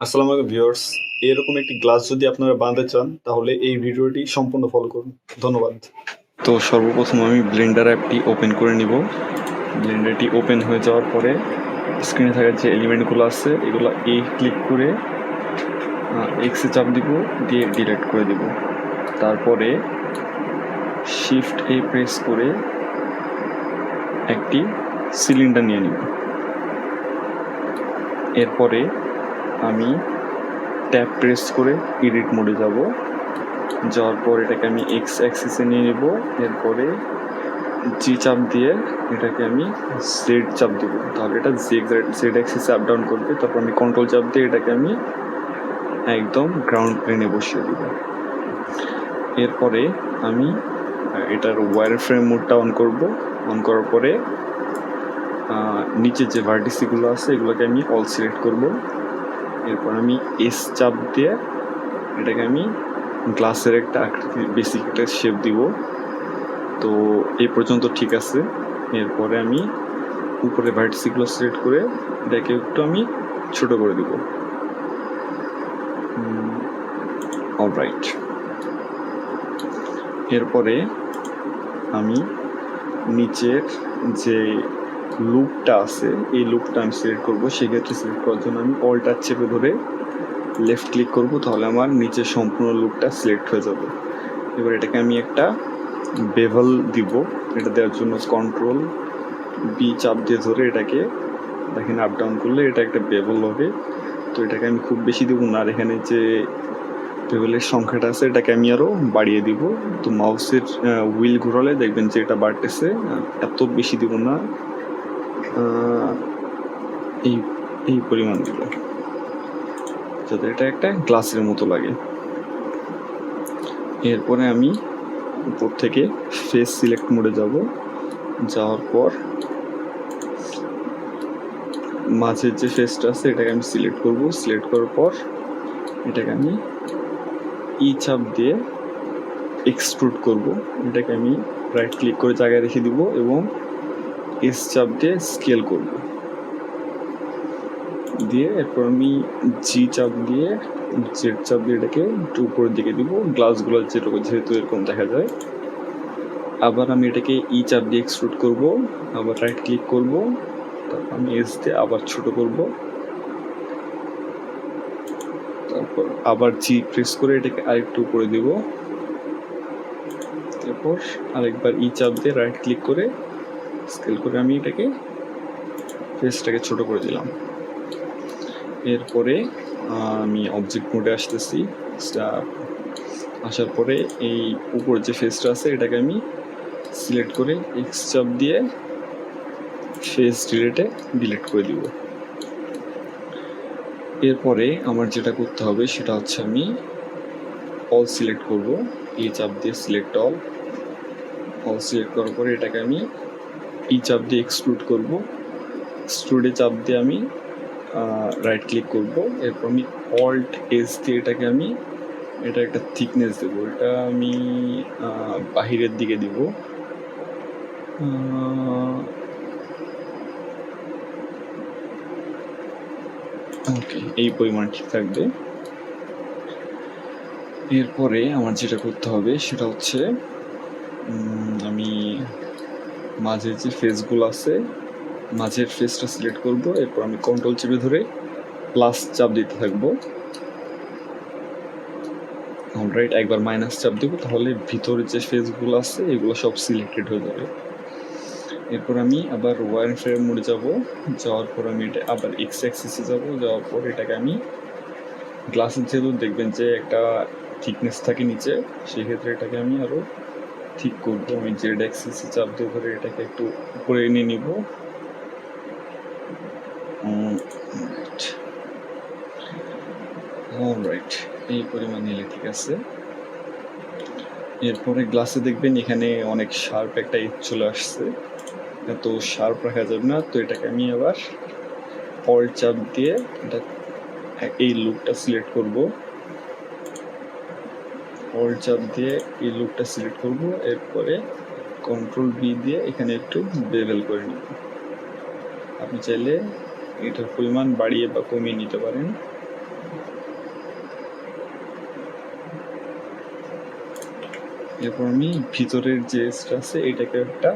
আসসালামু আলাইকুম ভিউয়ার্স। এরকম একটি গ্লাস যদি আপনারা বানাতে চান তাহলে এই ভিডিওটি সম্পূর্ণ ফলো করুন। ধন্যবাদ। তো সর্বপ্রথম আমি ব্লেন্ডার অ্যাপটি ওপেন করে নিব। ব্লেন্ডারটি ওপেন হয়ে যাওয়ার পরে স্ক্রিনে থাকা যে এলিমেন্টগুলো আছে এগুলো ক্লিক করে এক্সে চাপ দিব, দিয়ে ডিলিট করে দিব। তারপরে শিফট প্রেস করে একটি সিলিন্ডার নিয়ে নিব। এরপরে আমি ট্যাব প্রেস করে এডিট মোডে যাওয়ার পর এটাকে আমি এক্স অ্যাক্সিসে নিয়ে নেব। এরপরে জি চাপ দিয়ে এটাকে আমি জেড চাপ দেবো, তাহলে এটা জেড অ্যাক্সিসে আপ ডাউন করবে। তারপর আমি কন্ট্রোল চাপ দিয়ে এটাকে আমি একদম গ্রাউন্ড প্লেনে বসিয়ে দেবো। এরপরে আমি এটার ওয়্যার ফ্রেম মোডটা অন করব। অন করার পরে নিচে যে ভার্টিসিগুলো আছে এগুলোকে আমি অল সিলেক্ট করব। এরপর আমি এস চাপ দিয়ে এটাকে আমি গ্লাসের একটা আকৃতি বেসিক একটা শেপ দিব। তো এই পর্যন্ত ঠিক আছে। এরপরে আমি উপরে ভার্টিসিগুলো সিলেক্ট করে এটাকে একটু আমি ছোট করে দিব। অলরাইট। এরপরে আমি নিচের যে লুপটা আছে এই লুপটা আমি সিলেক্ট করবো। সেক্ষেত্রে সিলেক্ট করার জন্য আমি অল্টার চেপে ধরে লেফট ক্লিক করব, তাহলে আমার নিচের সম্পূর্ণ লুপটা সিলেক্ট হয়ে যাবে। এবার এটাকে আমি একটা বেভেল দিব। এটা দেওয়ার জন্য কন্ট্রোল বি চাপ দিয়ে ধরে এটাকে দেখেন আপ ডাউন করলে এটা একটা বেভেল হবে। তো এটাকে আমি খুব বেশি দেবো না, আর এখানে যে বেভেলের সংখ্যাটা আছে এটাকে আমি আরও বাড়িয়ে দিব। তো মাউসের হুইল ঘোরালে দেখবেন যে এটা বাড়তেছে। এত বেশি দিব না, এই পরিমাণ দিব যাতে এটা একটা গ্লাসের মতো লাগে। এরপরে আমি উপর থেকে ফেস সিলেক্ট মোডে যাওয়ার পর মাঝের যে ফেসটা আছে এটাকে আমি সিলেক্ট করব। সিলেক্ট করার পর এটাকে আমি চাপ দিয়ে এক্সট্রুড করব। এটাকে আমি রাইট ক্লিক করে জায়গায় রেখে দিব এবং এস চাপ দিয়ে স্কেল করব। দিয়ে এরপর আমি জি চাপ দিয়ে জেড চাপ দিয়ে এটাকে একটু উপরের দিকে দিব, গ্লাসগুলো যেহেতু এরকম দেখা যায়। আবার আমি এটাকে চাপ দিয়ে এক্সট্রুড করব, আবার রাইট ক্লিক করব, তারপর আমি এস দিয়ে আবার ছোট করব, তারপর আবার জি প্রেস করে এটাকে আরেকটু উপরে দিব, তারপর আরেকবার চাপ দিয়ে রাইট ক্লিক করে স্কেল করে আমি এটাকে ফেসটাকে ছোট করে দিলাম। এরপরে আমি অবজেক্ট মোডে আসতেছি। আসার পরে এই উপর যে ফেসটা আছে এটাকে আমি সিলেক্ট করে এক্স চাপ দিয়ে ফেস ডিলিট করে দিব। এরপরে আমার যেটা করতে হবে সেটা হচ্ছে আমি অল সিলেক্ট করব। চাপ দিয়ে সিলেক্ট অল সিলেক্ট করার পরে এটাকে আমি চাপ দিয়ে এক্সট্রুড করব। এক্সট্রুডে চাপ দিয়ে আমি রাইট ক্লিক করব। এরপর আমি অল্ট এস দিয়ে এটাকে আমি এটা একটা থিকনেস দেব। এটা আমি বাহিরের দিকে দিব। ওকে, এই পরিমাণ ঠিক থাকবে। এরপরে আমার যেটা করতে হবে সেটা হচ্ছে আমি মাঝের যে ফেসগুলো আছে মাঝের ফেসটা সিলেক্ট করব। এরপর আমি কন্ট্রোল চেপে ধরে প্লাস চাপ দিতে থাকবো। অলরাইট, একবার মাইনাস চাপ দেবো, তাহলে ভিতরে যে ফেসগুলো আছে এগুলো সব সিলেক্টেড হয়ে যাবে। এরপর আমি আবার ওয়্যার ফ্রেম মোডে যাওয়ার পর আমি এটা আবার এক্স অ্যাক্সিসে যাওয়ার পর এটাকে আমি গ্লাসের যেহেতু দেখবেন যে একটা থিকনেস থাকে নিচে, সেক্ষেত্রে এটাকে আমি আরও ঠিক করবো। আমি জেড অ্যাক্সিসে চাপ দিয়ে ধরে এটাকে একটু উপরে এনে নিব। অলরাইট, এই পরিমাণ নিলে ঠিক আছে। এরপরে গ্লাসে দেখবেন এখানে অনেক শার্প একটা এজ চলে আসছে, এত শার্প রাখা যাবে না। তো এটাকে আমি আবার অল্ট চাপ দিয়ে এটা এই লুকটা সিলেক্ট করব। অল্ট চাপ দিয়ে এই লুকটা সিলেক্ট করব। এরপরে কন্ট্রোল বি দিয়ে এখানে একটু বেভেল করে নিব। আপনি চাইলে এটার পরিমাণ বাড়িয়ে বা কমিয়ে নিতে পারেন। এরপর আমি ভিতরের যে এজটা আছে এটাকে একটা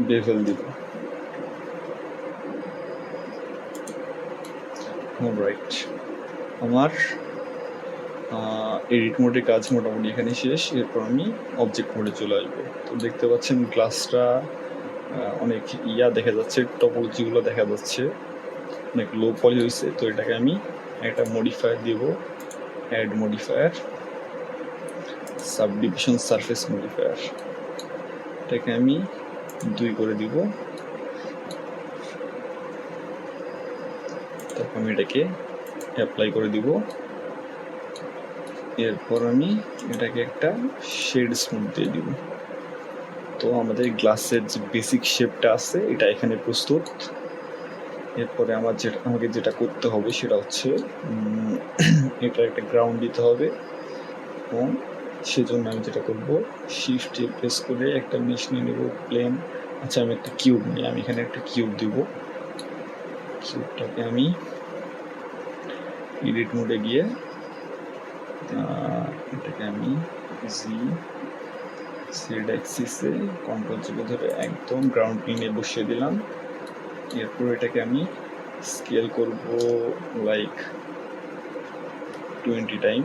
বেভেল দিব। অলরাইট, আমার এডিট মোডে কাজ মোটামুটি এখানে শেষ। এরপর আমি অবজেক্ট মোডে চলে আসবো। তো দেখতে পাচ্ছেন গ্লাসটা অনেক দেখা যাচ্ছে, টপোলজিগুলো দেখা যাচ্ছে অনেক লো পলি হয়েছে। তো এটাকে আমি একটা মডিফায়ার দিব, add modifier, subdivision surface modifier, এটাকে আমি 2 করে দিব। তারপর আমি এটাকে অ্যাপ্লাই করে দিব। এরপর আমি এটাকে একটা শেড স্মুথ দিয়ে দিব। তো আমাদের গ্লাসের যে বেসিক শেপটা আছে এটা এখানে প্রস্তুত। এরপরে আমাকে যেটা করতে হবে সেটা হচ্ছে এটা একটা গ্রাউন্ড দিতে হবে, এবং সেজন্য আমি যেটা করব, শিফট প্রেস করে একটা মেশ নিয়ে নেব প্লেন। আচ্ছা, আমি একটা কিউব নিই, আমি এখানে একটা কিউব দিব। কিউবটাকে আমি এডিট মোডে গিয়ে এটাকে আমি জেড অ্যাক্সিসে কন্ট্রোল চেপে ধরে একদম গ্রাউন্ড প্লেনে বসিয়ে দিলাম। এরপর এটাকে আমি স্কেল করব লাইক 20 টাইম।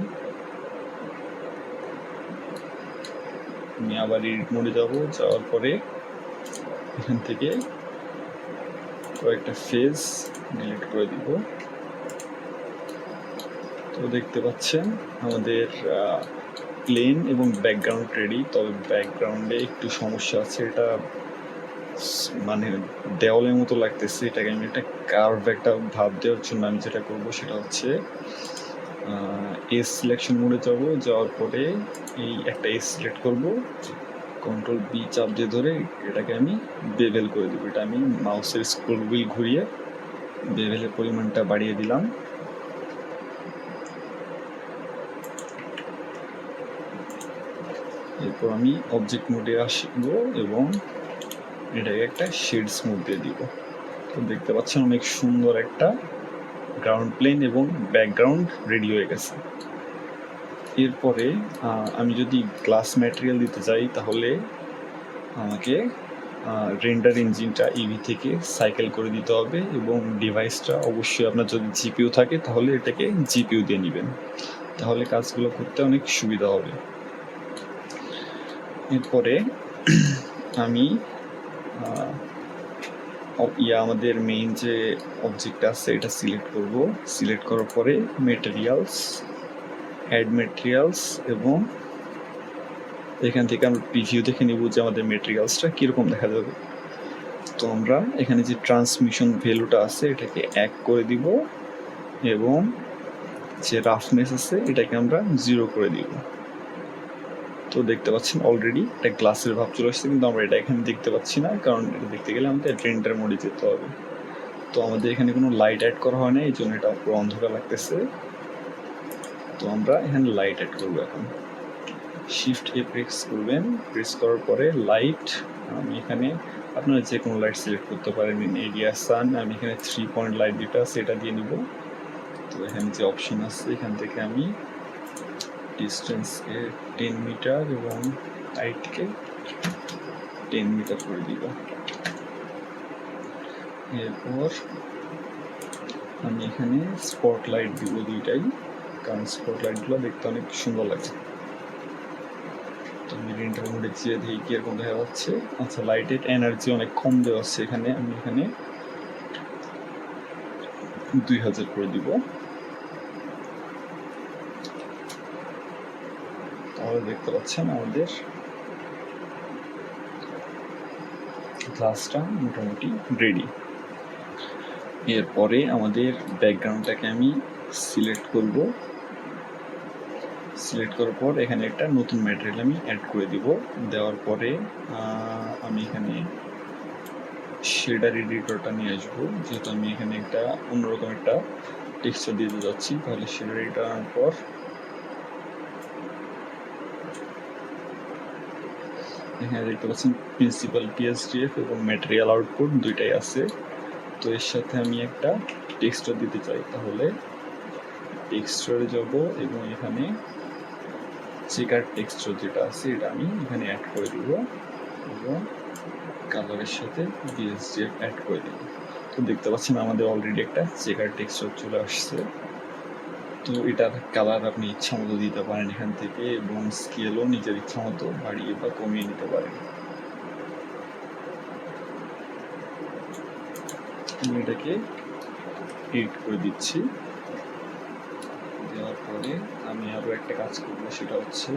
আমি আবার এডিট মোডে যাওয়ার পরে এখান থেকে কয়েকটা ফেজ ডিলিট করে দিব। তো দেখতে পাচ্ছেন আমাদের প্লেন এবং ব্যাকগ্রাউন্ড রেডি। তবে ব্যাকগ্রাউন্ডে একটু সমস্যা আছে, এটা মানে দেওয়ালের মতো লাগতেছে। এটাকে আমি একটা কার্ভ একটা ভাব দেওয়ার জন্য আমি যেটা করবো সেটা হচ্ছে এস সিলেকশন মোডে যাওয়ার পরে এই একটা এস সিলেক্ট করবো, কন্ট্রোল বি চাপ দিয়ে ধরে এটাকে আমি বেভেল করে দেবো। এটা আমি মাউসের স্ক্রল হুইল ঘুরিয়ে বেভেলের পরিমাণটা বাড়িয়ে দিলাম। এরপর আমি অবজেক্ট মোডে আসবো এবং এটাকে একটা শেড স্মুথ দিয়ে দিব। তো দেখতে পাচ্ছেন অনেক সুন্দর একটা গ্রাউন্ড প্লেন এবং ব্যাকগ্রাউন্ড রেডি হয়ে গেছে। এরপরে আমি যদি গ্লাস ম্যাটেরিয়াল দিতে চাই তাহলে আমাকে রেন্ডার ইঞ্জিনটা ইভি থেকে সাইকেল করে দিতে হবে, এবং ডিভাইসটা অবশ্যই আপনার যদি জিপিইউ থাকে তাহলে এটাকে জিপিইউ দিয়ে নেবেন, তাহলে কাজগুলো করতে অনেক সুবিধা হবে। এরপরে আমি আমাদের মেইন যে অবজেক্ট আছে এটা সিলেক্ট করব। সিলেক্ট করার পরে মেটেরিয়ালস, অ্যাড মেটেরিয়ালস, এবং এখান থেকে আমরা প্রিভিউ দেখে নিব যে আমাদের মেটেরিয়ালসটা কীরকম দেখা যাবে। তো আমরা এখানে যে ট্রান্সমিশন ভ্যালুটা আছে এটাকে 1 করে দিব, এবং যে রাফনেস আছে এটাকে আমরা 0 করে দিব। তো দেখতে পাচ্ছেন অলরেডি একটা গ্লাসের ভাব চলে আসছে, কিন্তু আমরা এটা এখানে দেখতে পাচ্ছি না, কারণ এটা দেখতে গেলে আমাদের রেন্ডার মোডে যেতে হবে। তো আমাদের এখানে কোনো লাইট অ্যাড করা হয় না, এই জন্য এটা পুরো অন্ধকার লাগতেছে। তো আমরা এখানে লাইট অ্যাড করবো। এখন শিফট এ প্রেস করবেন, প্রেস করার পরে লাইট, আমি এখানে আপনারা যে কোনো লাইট সিলেক্ট করতে পারেন। এরিয়া সান, আমি এখানে 3 পয়েন্ট লাইট যেটা আছে এটা দিয়ে নিব। তো এখানে যে অপশন আছে এখান থেকে আমি ডিস্টেন্সকে 10 মিটার এবং হাইটকে 10 মিটার করে দিব। এরপর আমি এখানে স্পটলাইট দিব 2টাই, কারণ স্পটলাইটগুলো দেখতে অনেক সুন্দর লাগে। তো আমি রেন্ডার মোডে যেয়ে দেখি কীরকম দেখা যাচ্ছে। আচ্ছা, লাইটের এনার্জি অনেক কম দেওয়া আছে এখানে, আমি এখানে 2000 করে দিব। তাহলে দেখতে পাচ্ছেন আমাদের গ্লাসটা মোটামুটি রেডি। এরপরে আমাদের ব্যাকগ্রাউন্ডটাকে আমি সিলেক্ট করব। সিলেক্ট করার পর এখানে একটা নতুন ম্যাটেরিয়াল আমি অ্যাড করে দিব। দেওয়ার পরে আমি এখানে শেডার এডিটরটা নিয়ে আসবো, যেহেতু আমি এখানে একটা অন্যরকম একটা টেক্সচার দিতে যাচ্ছি। তাহলে শেডার এডিটর আনার পর এখানে দেখতে পাচ্ছেন প্রিন্সিপাল পিএসডিএফ এবং ম্যাটেরিয়াল আউটপুট 2টাই আছে। তো এর সাথে আমি একটা টেক্সচার দিতে চাই, তাহলে টেক্সচারে যাব এবং এখানে চেকার টেক্সচার যেটা আছে এটা আমি এখানে অ্যাড করে দিব এবং কালারের সাথে বিএসডিএফ অ্যাড করে দিব। তো দেখতে পাচ্ছেন আমাদের অলরেডি একটা চেকার টেক্সচার চলে আসছে। তো এটার কালার আপনি ইচ্ছা মতো দিতে পারেন এখান থেকে, এবং স্কেলও নিজের ইচ্ছা মতো বাড়িয়ে বা কমিয়ে নিতে পারেন। আমি এটাকে এডিট করে দিচ্ছি। দেওয়ার পরে আমি আরও একটা কাজ করব, সেটা হচ্ছে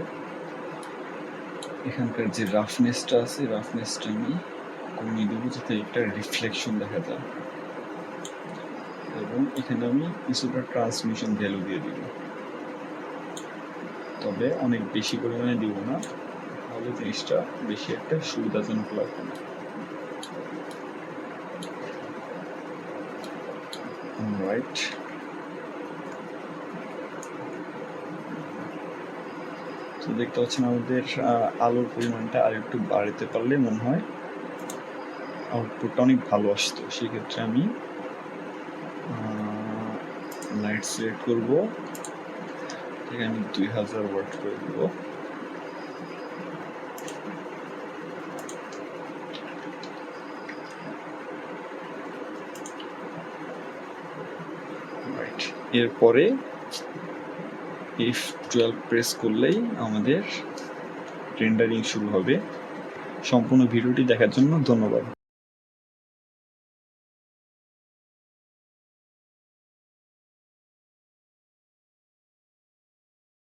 এখানকার যে রাফনেসটা আছে রাফনেসটা আমি কমিয়ে দেবো যাতে একটা রিফ্লেকশন দেখা যায়, এবং এখানে আমি কিছুটা ট্রান্সমিশন ভ্যালু দিয়ে দিব, তবে অনেক বেশি পরিমাণে দিব না, তাহলে জিনিসটা বেশি একটা সুবিধাজনক লাগবে না। রাইট, তো দেখতে পাচ্ছেন আমাদের আলোর পরিমাণটা আর একটু বাড়াতে পারলে মনে হয় আউটপুটটা অনেক ভালো আসতো। সেক্ষেত্রে আমি লাইট সিলেক্ট করবো, এখানে আমি 2000 ওয়াট করে দেবো। এরপরে F12 প্রেস করলেই আমাদের রেন্ডারিং শুরু হবে। সম্পূর্ণ ভিডিওটি দেখার জন্য ধন্যবাদ।